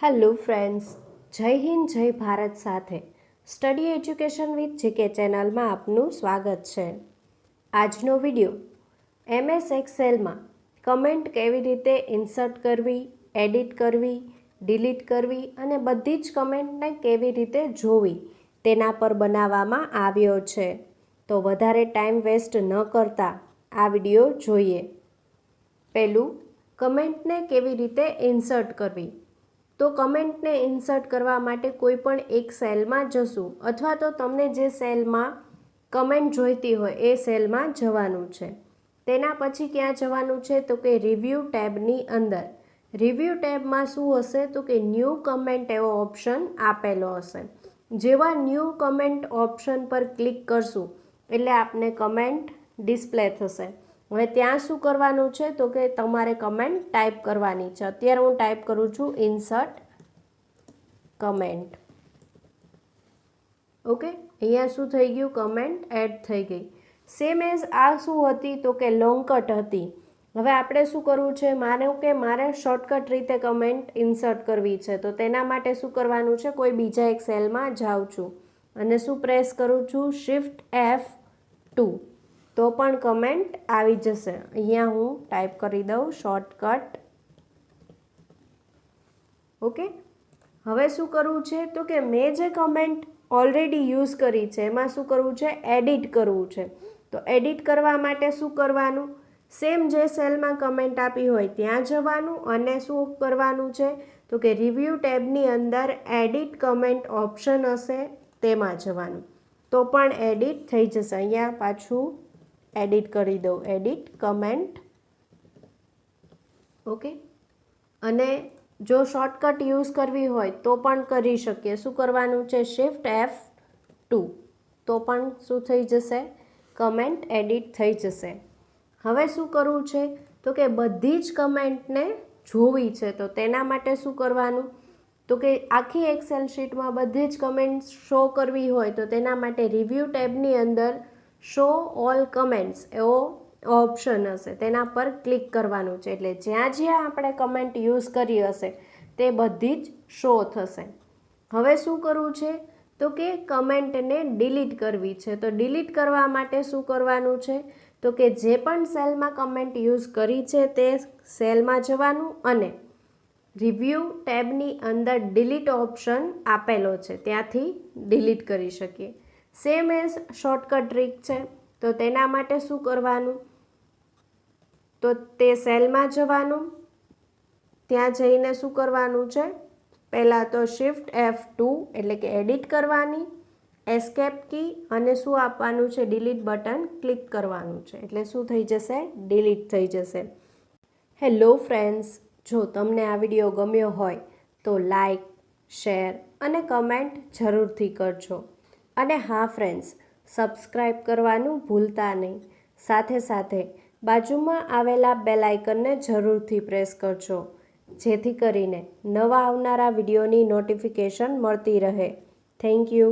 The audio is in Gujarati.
હેલો ફ્રેન્ડ્સ, જય હિન્દ જય ભારત સાથે સ્ટડી એજ્યુકેશન વિથ જીકે ચેનલમાં આપનું સ્વાગત છે. આજનો વિડીયો એમએસ એક્સેલમાં કમેન્ટ કેવી રીતે ઇન્સર્ટ કરવી, એડિટ કરવી, ડિલીટ કરવી અને બધી જ કમેન્ટને કેવી રીતે જોવી તેના પર બનાવવામાં આવ્યો છે. તો વધારે ટાઈમ વેસ્ટ ન કરતા આ વિડીયો જોઈએ. પહેલું, કમેન્ટને કેવી રીતે ઇન્સર્ટ કરવી. તો કમેન્ટને ઇન્સર્ટ કરવા માટે કોઈ પણ એક સેલમાં જશું અથવા તો તમને જે સેલમાં કમેન્ટ જોઈતી હોય એ સેલમાં જવાનું છે. તેના પછી ક્યાં જવાનું છે તો કે રિવ્યૂ ટેબની અંદર. રિવ્યૂ ટેબમાં શું હશે તો કે ન્યૂ કમેન્ટ એવો ઓપ્શન આપેલો હશે. જેવા ન્યૂ કમેન્ટ ઓપ્શન પર ક્લિક કરશું એટલે આપને કમેન્ટ ડિસ્પ્લે થશે. હવે ત્યાં શું કરવાનું છે તો કે તમારે કમેન્ટ ટાઈપ કરવાની છે. અત્યારે હું ટાઈપ કરું છું ઇન્સર્ટ કમેન્ટ. ઓકે, અહીંયા શું થઈ ગયું, કમેન્ટ એડ થઈ ગઈ. સેમ એઝ આ શું હતી તો કે લોંગ કટ હતી. હવે આપણે શું કરવું છે, મારે શોર્ટકટ રીતે કમેન્ટ ઇન્સર્ટ કરવી છે. તો તેના માટે શું કરવાનું છે, કોઈ બીજા એક સેલમાં જાઉં છું અને શું પ્રેસ કરું છું, શિફ્ટ F2. તો પણ કમેન્ટ આવી જશે. અહીંયા હું ટાઈપ કરી દઉં શોર્ટકટ. ઓકે, હવે શું કરવું છે તો કે મેં જે કમેન્ટ ઓલરેડી યુઝ કરી છે એમાં શું કરવું છે, એડિટ કરવું છે. તો એડિટ કરવા માટે શું કરવાનું, સેમ જે સેલમાં કમેન્ટ આપી હોય ત્યાં જવાનું અને શું કરવાનું છે તો કે રિવ્યૂ ટેબની અંદર એડિટ કમેન્ટ ઓપ્શન હશે તેમાં જવાનું. તો પણ એડિટ થઈ જશે. અહીંયા પાછું એડિટ કરી દઉં, એડિટ કમેન્ટ. ઓકે, અને જો શોર્ટકટ યુઝ કરવી હોય તો પણ કરી શકીએ. શું કરવાનું છે, શિફ્ટ F2. તો પણ શું થઈ જશે, કમેન્ટ એડિટ થઈ જશે. હવે શું કરવું છે તો કે બધી જ કમેન્ટને જોવી છે. તો તેના માટે શું કરવાનું તો કે આખી એક્સેલ શીટમાં બધી જ કમેન્ટ શો કરવી હોય તો તેના માટે રિવ્યૂ ટેબની અંદર શો ઓલ કમેન્ટ્સ એવો ઓપ્શન હશે, તેના પર ક્લિક કરવાનું છે. એટલે જ્યાં જ્યાં આપણે કમેન્ટ યુઝ કરી હશે તે બધી જ શો થશે. હવે શું કરવું છે તો કે કમેન્ટને ડિલીટ કરવી છે. તો ડિલીટ કરવા માટે શું કરવાનું છે તો કે જે પણ સેલમાં કમેન્ટ યુઝ કરી છે તે સેલમાં જવાનું અને રિવ્યૂ ટેબની અંદર ડિલીટ ઓપ્શન આપેલો છે ત્યાંથી ડિલીટ કરી શકીએ. સેમ એઝ શોર્ટકટ ટ્રીક છે. તો તેના માટે શું કરવાનું તો તે સેલમાં જવાનું, ત્યાં જઈને શું કરવાનું છે, પહેલાં તો શિફ્ટ F2 એટલે કે એડિટ કરવાની, એસ્કેપ કી અને શું આપવાનું છે, ડિલીટ બટન ક્લિક કરવાનું છે. એટલે શું થઈ જશે, ડિલીટ થઈ જશે. હેલો ફ્રેન્ડ્સ, જો તમને આ વિડીયો ગમ્યો હોય તો લાઈક, શેર અને કમેન્ટ જરૂરથી કરજો. અને હા ફ્રેન્ડ્સ, સબસ્ક્રાઈબ કરવાનું ભૂલતા નહીં. સાથે સાથે બાજુમાં આવેલા બેલ આઇકનને જરૂરથી પ્રેસ કરજો જેથી કરીને નવા આવનારા વિડીયોની નોટિફિકેશન મળતી રહે. Thank you.